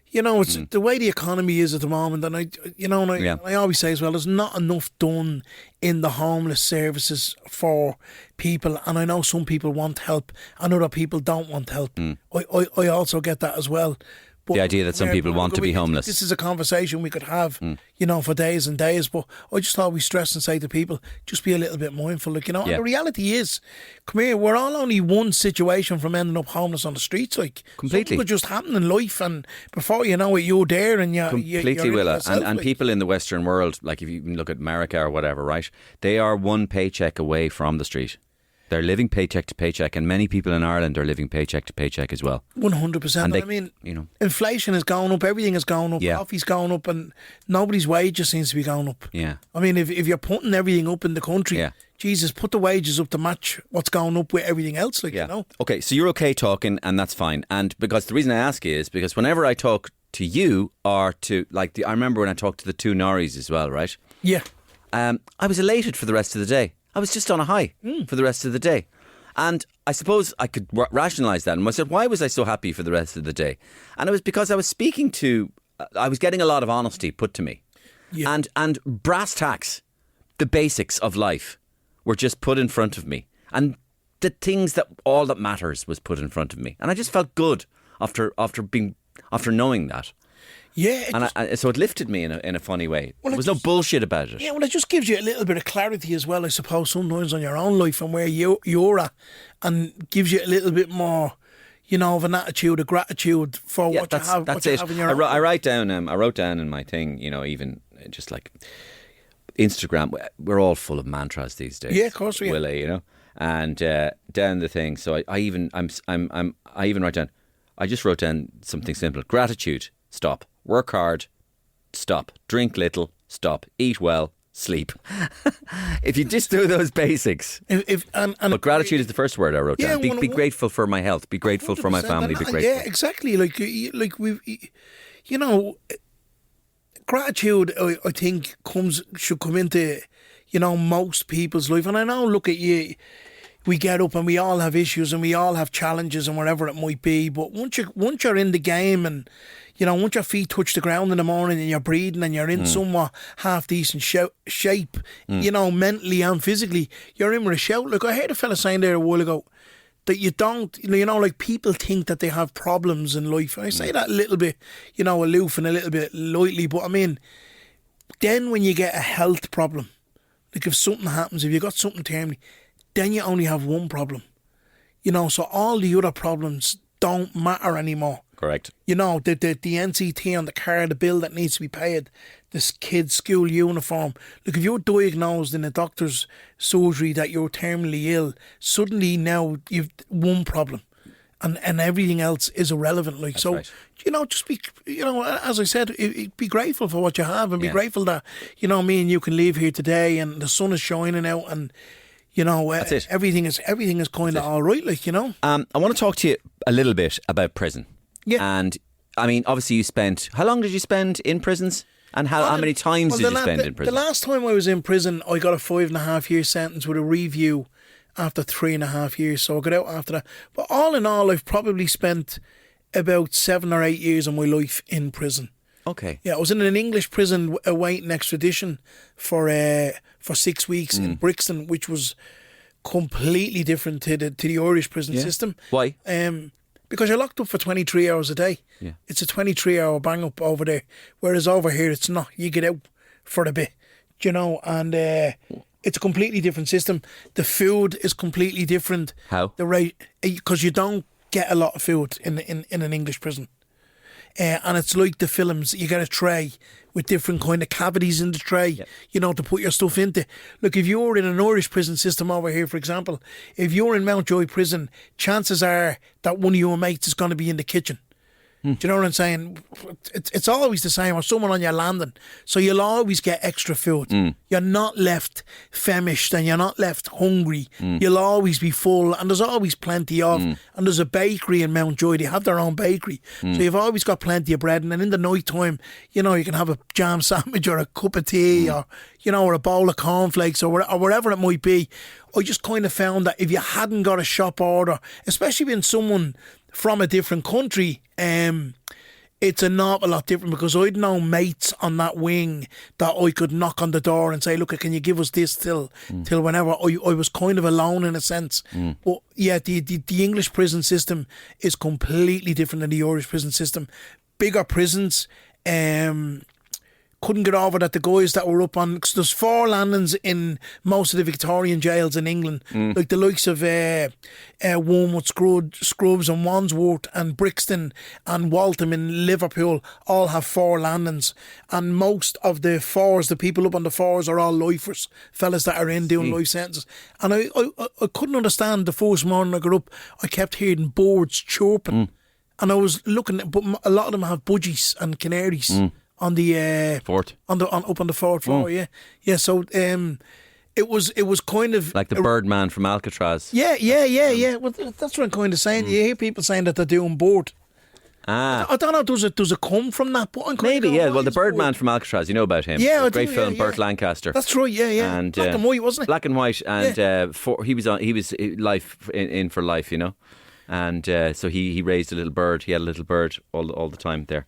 you know, it's the way the economy is at the moment, and I always say as well, there's not enough done in the homeless services for people, and I know some people want help and other people don't want help. I also get that as well. But the idea that some people want to be homeless. This is a conversation we could have, you know, for days and days. But I just always stress and say to people, just be a little bit mindful. Like, you know, and the reality is, come here, we're all only one situation from ending up homeless on the streets. Like, completely, something could just happen in life, and before you know it, you're there, and you're completely, Willa. And people in the Western world, like if you look at America or whatever, right? They are one paycheck away from the street. They're living paycheck to paycheck, and many people in Ireland are living paycheck to paycheck as well. 100%. I mean, you know, inflation is going up, everything is going up, coffee's going up, and nobody's wages seems to be going up. Yeah. I mean, if you're putting everything up in the country, Jesus, put the wages up to match what's going up with everything else, like, you know. Okay, so you're okay talking, and that's fine. And because the reason I ask you is because whenever I talk to you or to, like, I remember when I talked to the two Norries as well, right? Yeah. I was elated for the rest of the day. I was just on a high for the rest of the day. And I suppose I could rationalise that. And I said, why was I so happy for the rest of the day? And it was because I was I was getting a lot of honesty put to me. Yeah. And brass tacks, the basics of life, were just put in front of me. And the things that all that matters was put in front of me, and I just felt good after knowing that. Yeah. And so it lifted me in a funny way. Well, there was no bullshit about it. Yeah, well, it just gives you a little bit of clarity as well, I suppose, sometimes on your own life and where you're at, and gives you a little bit more, of an attitude of gratitude for what you have. That's what you it. have in your I wrote down in my thing, even just like Instagram. We're all full of mantras these days. Yeah, of course we are. Willa, and down the thing. So I even write down. I just wrote down something simple: gratitude. Stop. Work hard. Stop. Drink little. Stop. Eat well. Sleep. If you just do those basics. But gratitude is the first word I wrote down. Be grateful for my health. Be grateful for my family. Be grateful. Yeah, exactly. Like we, gratitude. I think should come into, most people's life. And I know. Look at you. We get up and we all have issues and we all have challenges and whatever it might be. But once you're in the game and, once your feet touch the ground in the morning and you're breathing and you're in somewhat half decent shape, mentally and physically, you're in with a shout. Like I heard a fella saying there a while ago that you don't, like people think that they have problems in life. And I say that a little bit, aloof and a little bit lightly. But I mean, then when you get a health problem, like if something happens, if you got something terminally, then you only have one problem. So all the other problems don't matter anymore. Correct. The NCT on the car, the bill that needs to be paid, this kid's school uniform. Look, if you're diagnosed in a doctor's surgery that you're terminally ill, suddenly now you've one problem. And everything else is irrelevant. Like, that's so, right. Just be, as I said, be grateful for what you have and be grateful that, me and you can leave here today and the sun is shining out and, that's it. Everything is kind of all right, like, I want to talk to you a little bit about prison. Yeah. And, I mean, obviously how long did you spend in prisons? And how many times did you spend in prison? The last time I was in prison, I got a 5.5 year sentence with a review after 3.5 years. So I got out after that. But all in all, I've probably spent about 7 or 8 years of my life in prison. Okay. Yeah, I was in an English prison awaiting extradition for 6 weeks in Brixton, which was completely different to the Irish prison system. Why? Because you're locked up for 23 hours a day. Yeah. It's a 23-hour bang up over there, whereas over here it's not. You get out for a bit, and it's a completely different system. The food is completely different. How? Because you don't get a lot of food in an English prison. And it's like the films. You get a tray with different kind of cavities in the tray, to put your stuff into. Look, if you're in an Irish prison system over here, for example, if you're in Mountjoy prison, chances are that one of your mates is going to be in the kitchen. Do you know what I'm saying? It's always the same, or someone on your landing. So you'll always get extra food. You're not left famished and you're not left hungry. You'll always be full, and there's always plenty of. And there's a bakery in Mountjoy. They have their own bakery. So you've always got plenty of bread. And then in the night time, you can have a jam sandwich or a cup of tea or, or a bowl of cornflakes or whatever it might be. I just kind of found that if you hadn't got a shop order, especially when someone from a different country, it's an awful lot different, because I'd know mates on that wing that I could knock on the door and say, look, can you give us this till whenever. I was kind of alone in a sense. But yeah, the English prison system is completely different than the Irish prison system. Bigger prisons. Couldn't get over that the guys that were up on, cause there's 4 landings in most of the Victorian jails in England, like the likes of Wormwood, Scrubs and Wandsworth and Brixton and Waltham in Liverpool all have 4 landings, and most of the 4s, the people up on the 4s, are all lifers, fellas that are in doing life sentences. And I couldn't understand. The first morning I got up, I kept hearing birds chirping, and I was looking, but a lot of them have budgies and canaries. On the fourth, up on the 4th floor, yeah. So it was kind of like the Birdman from Alcatraz. Yeah. Well, that's what I'm kind of saying. You hear people saying that they're doing board. I don't know. Does it come from that? But I'm maybe, yeah. Well, the Birdman from Alcatraz, you know about him. Yeah, great film, Burt Lancaster. That's right. Yeah. And black and white, wasn't it? Black and white, and he was life in for life, And so he raised a little bird. He had a little bird all the time there.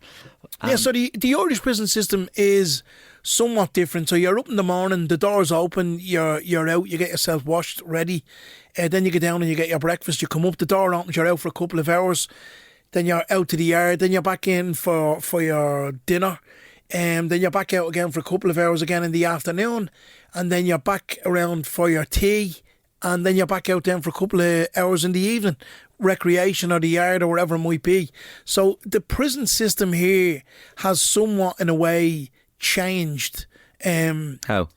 So the Irish prison system is somewhat different. So you're up in the morning, the door's open, you're out, you get yourself washed, ready. Then you get down and you get your breakfast. You come up, the door opens, you're out for a couple of hours. Then you're out to the yard. Then you're back in for your dinner. Then you're back out again for a couple of hours again in the afternoon. And then you're back around for your tea. And then you're back out then for a couple of hours in the evening, recreation or the yard or wherever it might be. So the prison system here has somewhat, in a way, changed. How?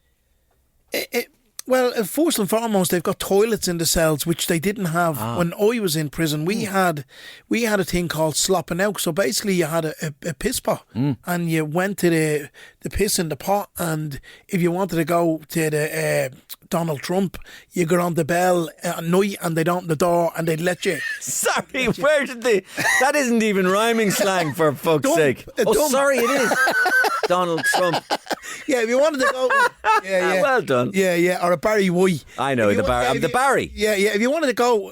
Well, first and foremost, they've got toilets in the cells, which they didn't have when I was in prison. We had a thing called slopping out. So basically, you had a piss pot, and you went to the piss in the pot. And if you wanted to go to the Donald Trump, you got on the bell at night, and they'd open the door, and they'd let you. Sorry, where did they? That isn't even rhyming slang, for fuck's sake. Oh, sorry, it is. Donald Trump. Yeah, if you wanted to go, yeah. Well done. Yeah, or a Barry White. I know the Barry. The Barry. Yeah. If you wanted to go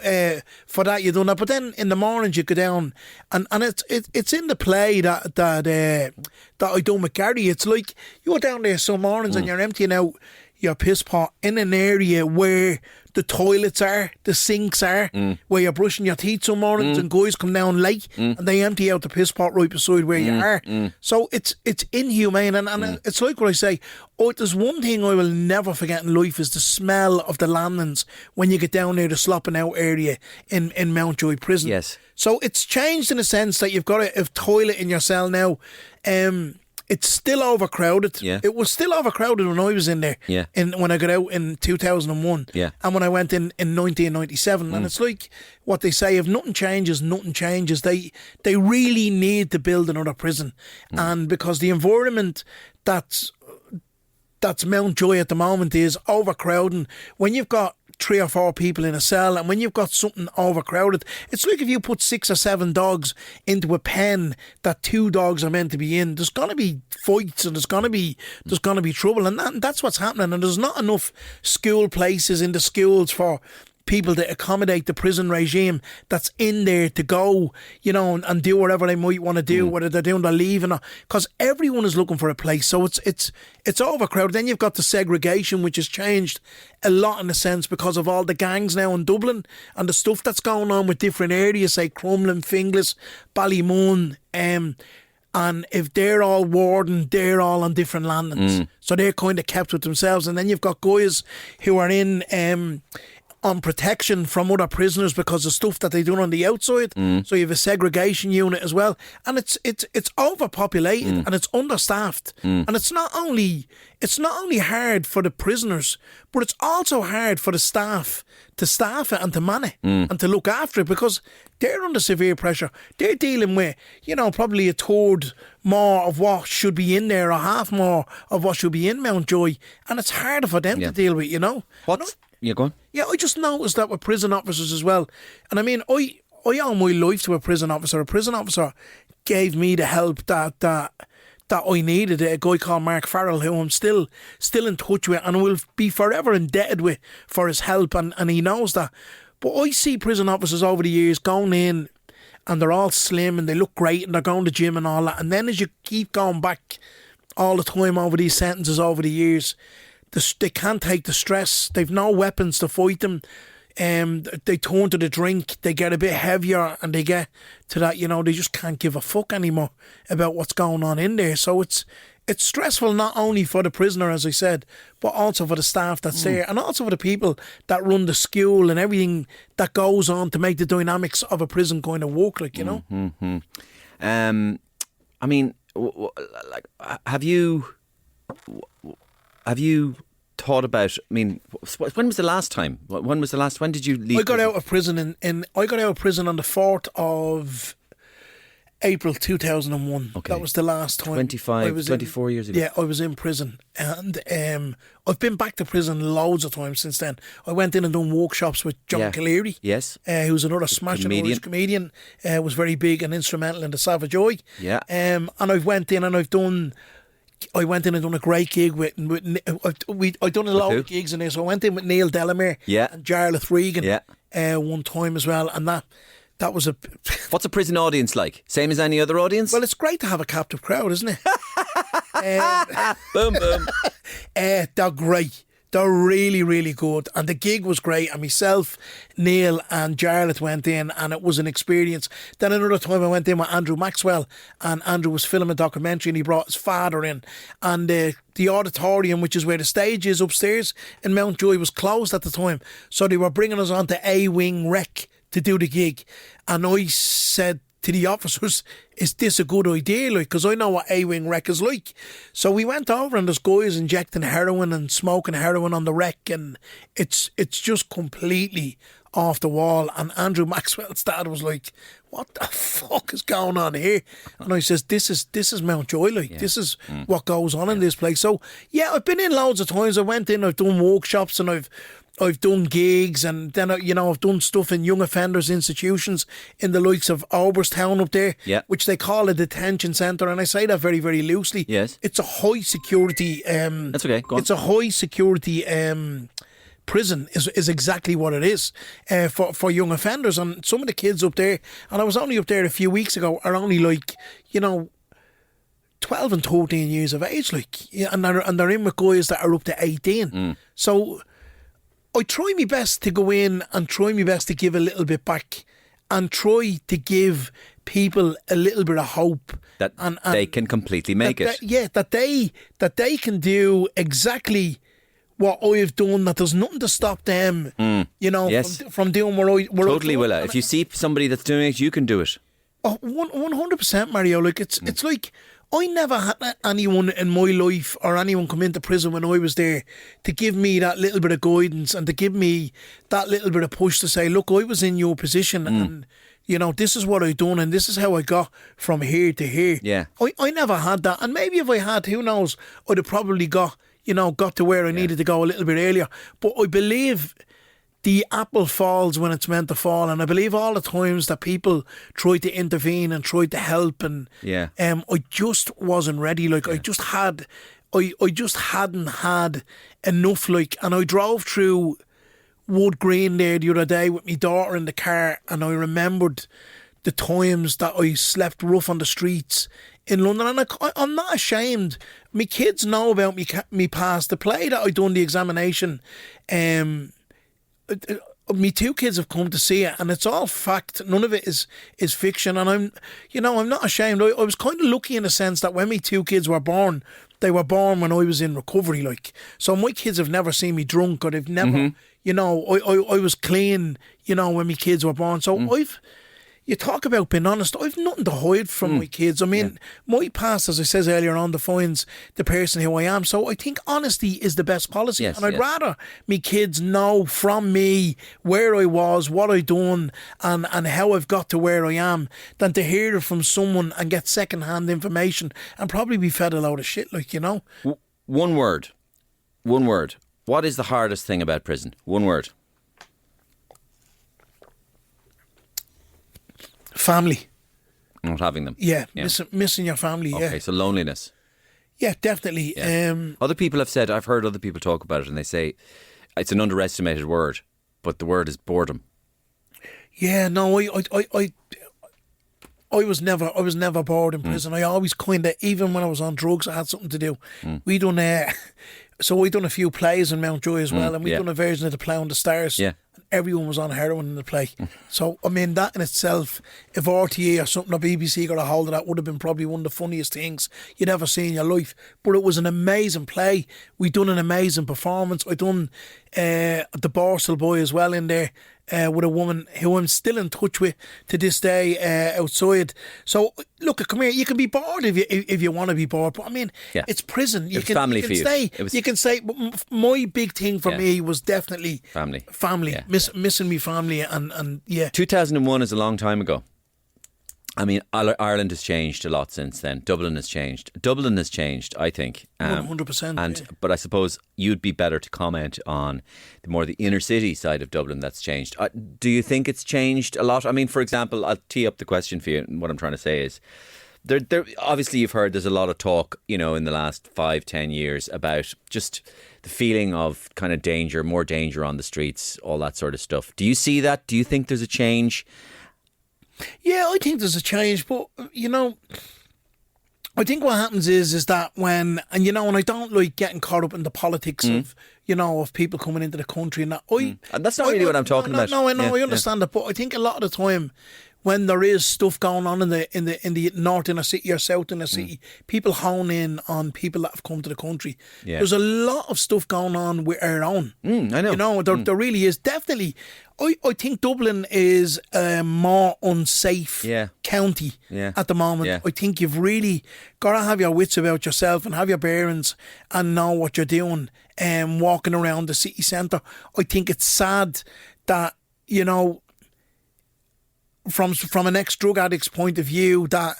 for that, you done that. But then in the mornings you go down, and it's in the play that I done with Gary. It's like you go down there some mornings and you're emptying out your piss pot in an area where the toilets are, the sinks are, where you're brushing your teeth some mornings, and guys come down late and they empty out the piss pot right beside where you are. So it's inhumane, and it's like what I say. Oh, there's one thing I will never forget in life is the smell of the landings when you get down there, the slopping out area in Mountjoy Prison. Yes. So it's changed in a sense that you've got a toilet in your cell now. It's still overcrowded. Yeah. It was still overcrowded when I was in there. Yeah. When I got out in 2001. Yeah. And when I went in 1997. And it's like what they say, if nothing changes, nothing changes. They really need to build another prison. And because the environment that's Mountjoy at the moment is overcrowding. When you've got 3 or 4 people in a cell, and when you've got something overcrowded, it's like if you put 6 or 7 dogs into a pen that 2 dogs are meant to be in. There's going to be fights, and there's going to be trouble, and that's what's happening. And there's not enough school places in the schools for people to accommodate the prison regime that's in there to go, and do whatever they might want to do, whether they're doing their leave or not, because everyone is looking for a place. So it's overcrowded. Then you've got the segregation, which has changed a lot in a sense because of all the gangs now in Dublin and the stuff that's going on with different areas, say Crumlin, Finglas, Ballymun, and if they're all warden, they're all on different landings. So they're kind of kept with themselves. And then you've got guys who are in on protection from other prisoners because of stuff that they do on the outside. So you have a segregation unit as well, and it's overpopulated and it's understaffed, and it's not only hard for the prisoners, but it's also hard for the staff to staff it and to man it and to look after it, because they're under severe pressure. They're dealing with probably a third more of what should be in there, or half more of what should be in Mountjoy, and it's harder for them to deal with. What? Yeah, go on. Yeah, I just noticed that with prison officers as well. And I mean, I owe my life to a prison officer. A prison officer gave me the help that I needed. A guy called Mark Farrell, who I'm still in touch with and will be forever indebted with for his help, and he knows that. But I see prison officers over the years going in and they're all slim and they look great and they're going to the gym and all that. And then as you keep going back all the time over these sentences over the years, they can't take the stress. They've no weapons to fight them. They turn to the drink. They get a bit heavier, and they get to that. They just can't give a fuck anymore about what's going on in there. So it's stressful not only for the prisoner, as I said, but also for the staff that's there, and also for the people that run the school and everything that goes on to make the dynamics of a prison kind of work. I mean, have you thought about? I mean, when was the last time? When did you leave? I got out of prison I got out of prison on the 4th of April 2001. Okay. That was the last time. 24 years ago. Yeah, I was in prison, and I've been back to prison loads of times since then. I went in and done workshops with John Cleary. Yes. Who's another smashing Irish comedian. Was very big and instrumental in the Savage Eye. Yeah. And I went in and I went in and done a great gig with I've done a lot of gigs in there. So I went in with Neil Delamere and Jarlath Regan one time as well, and that was a... What's a prison audience like? Same as any other audience? Well, it's great to have a captive crowd, isn't it? Boom, boom. They're great. They're really, really good. And the gig was great. And myself, Neil and Jarlath went in and it was an experience. Then another time I went in with Andrew Maxwell and Andrew was filming a documentary and he brought his father in. And the auditorium, which is where the stage is upstairs in Mountjoy, was closed at the time. So they were bringing us onto A-Wing Rec to do the gig. And I said to the officers, is this a good idea? Like, because I know what A-Wing Rec is like. So we went over and there's guys injecting heroin and smoking heroin on the wreck, and it's just completely off the wall. And Andrew Maxwell's dad was like, what the fuck is going on here? And I says, this is Mountjoy, like, this is what goes on in this place. So yeah, I've been in loads of times. I went in, I've done workshops and I've done gigs, and then I've done stuff in young offenders institutions in the likes of Oberstown up there, which they call a detention centre, and I say that very, very loosely. Yes, it's a high security. That's okay. Go on. It's a high security prison. Is exactly what it is for young offenders, and some of the kids up there, and I was only up there a few weeks ago, are only like 12 and 13 years of age, like, and they're in with guys that are up to 18. So I try my best to go in and try my best to give a little bit back and try to give people a little bit of hope that and they can completely make it. That they can do exactly what I've done. That there's nothing to stop them, from doing what I totally, Willa. If you see somebody that's doing it, you can do it. Oh, 100%, Mario. Like it's like, I never had anyone in my life or anyone come into prison when I was there to give me that little bit of guidance and to give me that little bit of push to say, look, I was in your position and, this is what I done and this is how I got from here to here. Yeah. I never had that. And maybe if I had, who knows, I'd have probably got to where I needed to go a little bit earlier. But I believe the apple falls when it's meant to fall, and I believe all the times that people tried to intervene and tried to help, and I just wasn't ready. Like I just hadn't had enough. Like, and I drove through Wood Green there the other day with my daughter in the car, and I remembered the times that I slept rough on the streets in London, and I'm not ashamed. My kids know about me past. The play that I done the examination, me two kids have come to see it, and it's all fact. None of it is fiction, and I'm not ashamed. I was kind of lucky in a sense that when me two kids were born, they were born when I was in recovery. Like, so my kids have never seen me drunk, or they've never, I was clean, when my kids were born. So you talk about being honest. I've nothing to hide from my kids. I mean, my past, as I says earlier on, defines the person who I am. So I think honesty is the best policy. Yes, and I'd rather me kids know from me where I was, what I done, and how I've got to where I am, than to hear it from someone and get second-hand information and probably be fed a load of shit, like, One word. What is the hardest thing about prison? One word. Family. Not having them. Yeah. Missing your family. Okay, so loneliness. Yeah, definitely. Yeah. Other people have said, I've heard other people talk about it, and they say it's an underestimated word, but the word is boredom. Yeah, no, I was never bored in prison. I always kind of, even when I was on drugs, I had something to do. We done a few plays in Mountjoy as well, and we done a version of the play on the Stars. Yeah. Everyone was on heroin in the play. So, I mean, that in itself, if RTE or something, or BBC got a hold of that, would have been probably one of the funniest things you'd ever see in your life. But it was an amazing play. We done an amazing performance. I done the Borsal Boy as well in there, with a woman who I'm still in touch with to this day outside. So, look, come here, you can be bored if you want to be bored, but I mean, it's prison. It's family for you. Stay. You can say, my big thing for me was definitely family. Yeah. Missing me family, and 2001 is a long time ago. I mean, Ireland has changed a lot since then. Dublin has changed, I think. 100%. But I suppose you'd be better to comment on the inner city side of Dublin that's changed. Do you think it's changed a lot? I mean, for example, I'll tee up the question for you. And what I'm trying to say is, there obviously you've heard there's a lot of talk, in the last 5-10 years about just the feeling of kind of danger, more danger on the streets, all that sort of stuff. Do you see that? Do you think there's a change? Yeah, I think there's a change, but, I I think what happens is that when, and and I don't like getting caught up in the politics of, of people coming into the country and that. And that's not really what I'm talking about. No, I know, Yeah, I understand that, but I think a lot of the time, when there is stuff going on in the north inner city or south inner city, people hone in on people that have come to the country. Yeah. There's a lot of stuff going on with our own. I know. There really is. Definitely, I think Dublin is a more unsafe county at the moment. Yeah. I think you've really got to have your wits about yourself and have your bearings and know what you're doing walking around the city centre. I think it's sad that, from an ex-drug addict's point of view, that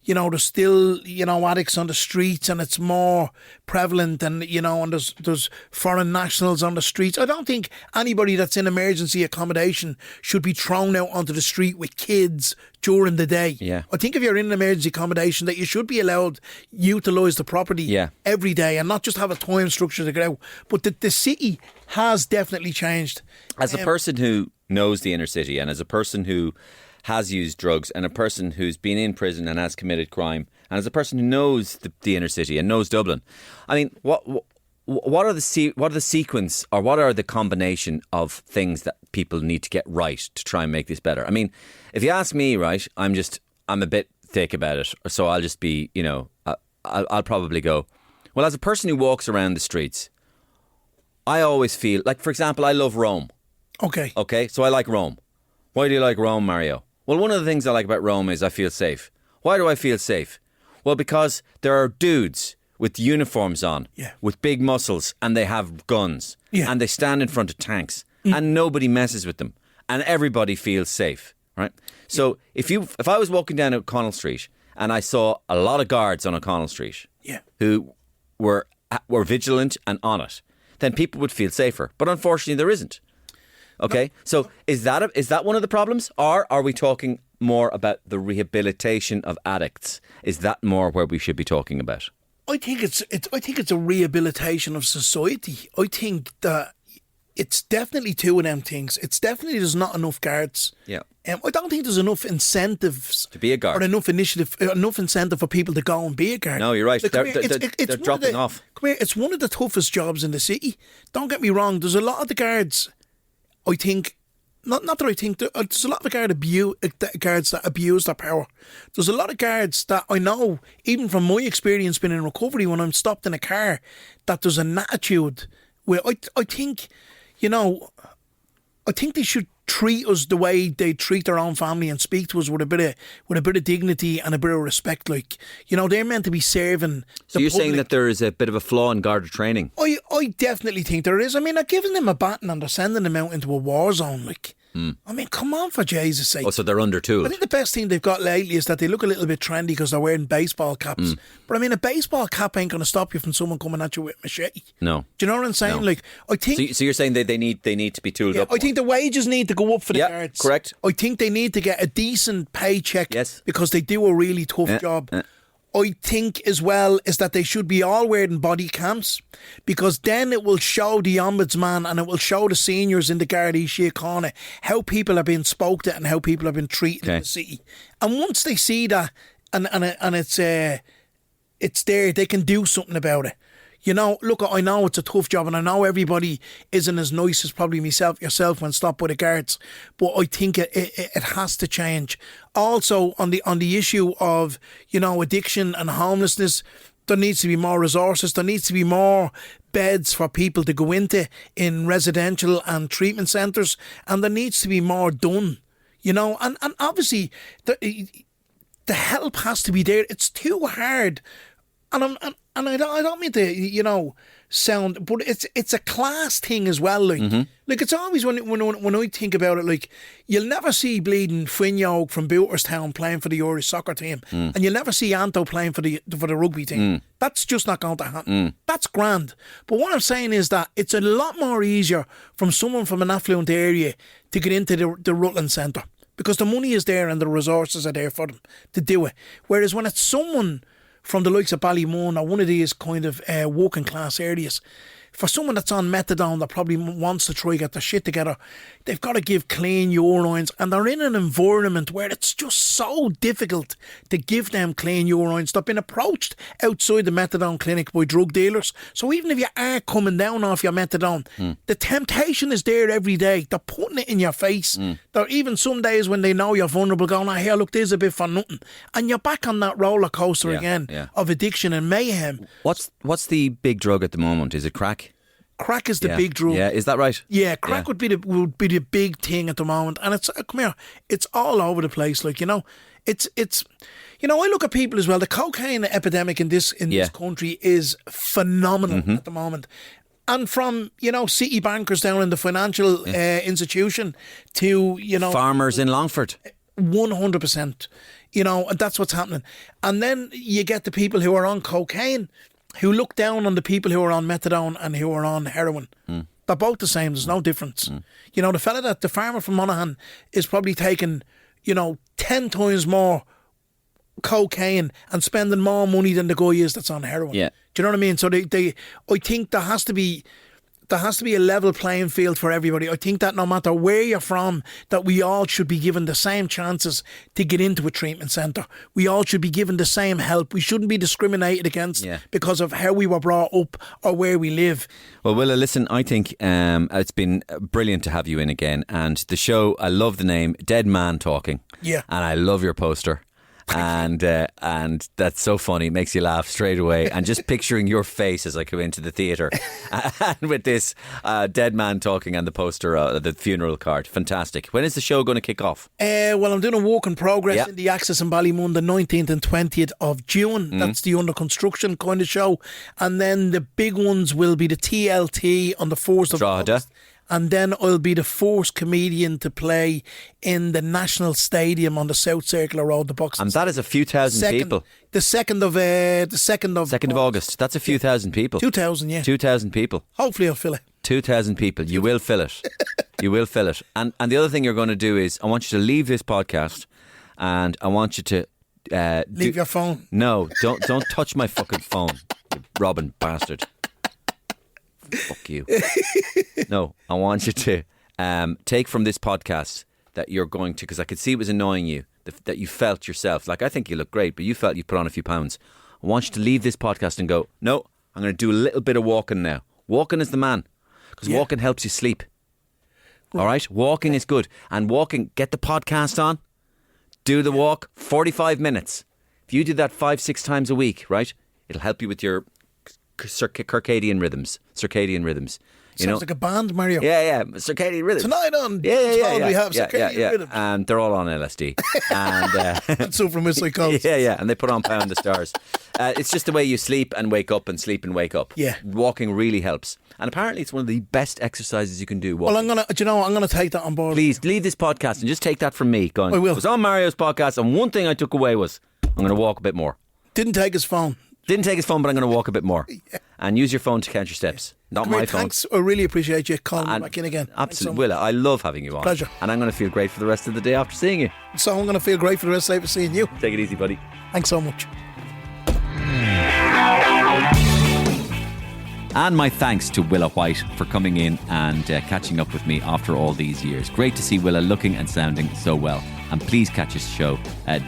there's still addicts on the streets and it's more prevalent, and and there's foreign nationals on the streets. I don't think anybody that's in emergency accommodation should be thrown out onto the street with kids during the day. Yeah. I think if you're in an emergency accommodation, that you should be allowed utilise the property every day and not just have a time structure to get out. But the city has definitely changed. As a person who knows the inner city, and as a person who has used drugs, and a person who's been in prison and has committed crime, and as a person who knows the inner city and knows Dublin, I mean, what are the sequence, or what are the combination of things that people need to get right to try and make this better? I mean, if you ask me, right, I'm a bit thick about it, so I'll just be, I'll probably go, well, as a person who walks around the streets, I always feel like, for example, I love Rome. Okay, so I like Rome. Why do you like Rome, Mario? Well, one of the things I like about Rome is I feel safe. Why do I feel safe? Well, because there are dudes with uniforms on, with big muscles, and they have guns, and they stand in front of tanks, and nobody messes with them, and everybody feels safe, right? So if I was walking down O'Connell Street and I saw a lot of guards on O'Connell Street who were vigilant and on it, then people would feel safer. But unfortunately, there isn't. Okay, so is that one of the problems, or are we talking more about the rehabilitation of addicts? Is that more where we should be talking about? I think it's a rehabilitation of society. I think that it's definitely two of them things. It's definitely there's not enough guards. Yeah. I don't think there's enough incentives to be a guard, or enough incentive for people to go and be a guard. No, you're right. Like, they're dropping off. Come here, it's one of the toughest jobs in the city. Don't get me wrong. There's a lot of the guards. I think, not that I think, there's a lot of guards that abuse their power. There's a lot of guards that I know, even from my experience being in recovery, when I'm stopped in a car, that there's an attitude where I think, I think they should treat us the way they treat their own family and speak to us with a bit of dignity and a bit of respect. Like, they're meant to be serving. So you're saying that there is a bit of a flaw in guard training? I definitely think there is. I mean, they're giving them a baton and they're sending them out into a war zone. Like, I mean, come on, for Jesus' sake. Oh, so they're under-tooled. I think the best thing they've got lately is that they look a little bit trendy because they're wearing baseball caps. But I mean, a baseball cap ain't going to stop you from someone coming at you with a machete. No. Do you know what I'm saying? No. Like, I think. So you're saying they need to be tooled up? I think the wages need to go up for the guards. Correct. I think they need to get a decent paycheck. Yes. Because they do a really tough job. I think as well is that they should be all wearing body cams, because then it will show the ombudsman and it will show the seniors in the Gardaí Síochána how people are being spoke to and how people have been treated in the city. And once they see that and it's there, they can do something about it. Look, I know it's a tough job, and I know everybody isn't as nice as probably yourself when stopped by the guards, but I think it has to change. Also, on the issue of, addiction and homelessness, there needs to be more resources. There needs to be more beds for people to go into in residential and treatment centres, and there needs to be more done. And obviously the help has to be there. It's too hard. And I don't mean to, sound, but it's a class thing as well. Like, like it's always when I think about it, like, you'll never see bleeding Finneog from Booterstown playing for the Irish soccer team, and you'll never see Anto playing for the rugby team. That's just not going to happen. That's grand. But what I'm saying is that it's a lot more easier from someone from an affluent area to get into the Rutland Centre, because the money is there and the resources are there for them to do it. Whereas when it's someone from the likes of Ballymun or one of these kind of working class areas, for someone that's on methadone that probably wants to try get their shit together, they've got to give clean urines, and they're in an environment where it's just so difficult to give them clean urines. They've been approached outside the methadone clinic by drug dealers. So even if you are coming down off your methadone, the temptation is there every day. They're putting it in your face. There are even some days when they know you're vulnerable, going, "Oh, here, look, there's a bit for nothing," and you're back on that roller coaster again of addiction and mayhem. What's the big drug at the moment? Is it crack? Crack is the big drug. Yeah, is that right? Yeah, crack would be the big thing at the moment, and it's come here. It's all over the place. Like, you know, it's you know, I look at people as well. The cocaine epidemic in this country is phenomenal at the moment. And from, you know, city bankers down in the financial institution to, you know, farmers in Longford. 100%. You know, and that's what's happening. And then you get the people who are on cocaine who look down on the people who are on methadone and who are on heroin. They're both the same. There's no difference. You know, the farmer from Monaghan is probably taking, you know, 10 times more cocaine and spending more money than the guy is that's on heroin. Yeah. Do you know what I mean? So I think there has to be a level playing field for everybody. I think that no matter where you're from, that we all should be given the same chances to get into a treatment centre. We all should be given the same help. We shouldn't be discriminated against because of how we were brought up or where we live. Well, Willa, listen, I think it's been brilliant to have you in again. And the show, I love the name, Dead Man Talking. Yeah. And I love your poster. And that's so funny, makes you laugh straight away. And just picturing your face as I come into the theatre and with this dead man talking and the poster, the funeral card. Fantastic. When is the show going to kick off? Well, I'm doing a work in progress in the Axis in Ballymun the 19th and 20th of June. That's the under construction kind of show. And then the big ones will be the TLT on the 4th of August. And then I'll be the first comedian to play in the National Stadium on the South Circular Road, the Buxton. And that is a few thousand people. The 2nd of August. That's a few thousand people. 2,000, yeah. 2,000 people. Hopefully I'll fill it. 2,000 people. You will fill it. You will fill it. And the other thing you're going to do is I want you to leave this podcast and I want you to leave your phone. No, don't touch my fucking phone, you robbing bastard. Fuck you. No, I want you to take from this podcast that you're going to, because I could see it was annoying you, that you felt yourself, like I think you look great, but you felt you put on a few pounds. I want you to leave this podcast and go, no, I'm going to do a little bit of walking now. Walking is the man, because walking helps you sleep. All right? Walking is good. And walking, get the podcast on, do the walk, 45 minutes. If you do that 5-6 times a week, right, it'll help you with your circadian rhythms. You Sounds like a band, Mario. Yeah, circadian rhythms. Tonight on we have circadian rhythms. And they're all on LSD. And so from psychosis. Yeah, and they put on Pound the Stars. It's just the way you sleep and wake up and sleep and wake up. Yeah. Walking really helps. And apparently it's one of the best exercises you can do. Walking. Well, I'm gonna take that on board. Please leave this podcast and just take that from me. Going, I will. I was on Mario's podcast and one thing I took away was I'm going to walk a bit more. Didn't take his phone, but I'm going to walk a bit more. And use your phone to count your steps. Not my phone. Thanks. I really appreciate you calling me back in again. Absolutely. Willa, I love having you on. Pleasure. And I'm going to feel great for the rest of the day after seeing you. So I'm going to feel great for the rest of the day for seeing you. Take it easy, buddy. Thanks so much. And my thanks to Willa White for coming in and catching up with me after all these years. Great to see Willa looking and sounding so well. And please catch his show,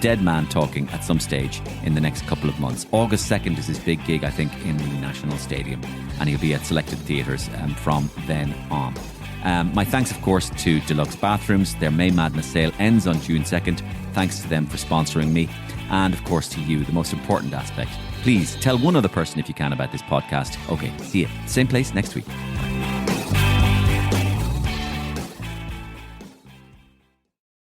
Dead Man Talking, at some stage in the next couple of months. August 2nd is his big gig, I think, in the National Stadium. And he'll be at selected theatres from then on. My thanks, of course, to Deluxe Bathrooms. Their May Madness sale ends on June 2nd. Thanks to them for sponsoring me. And, of course, to you, the most important aspect. Please tell one other person if you can about this podcast. Okay, see you. Same place next week.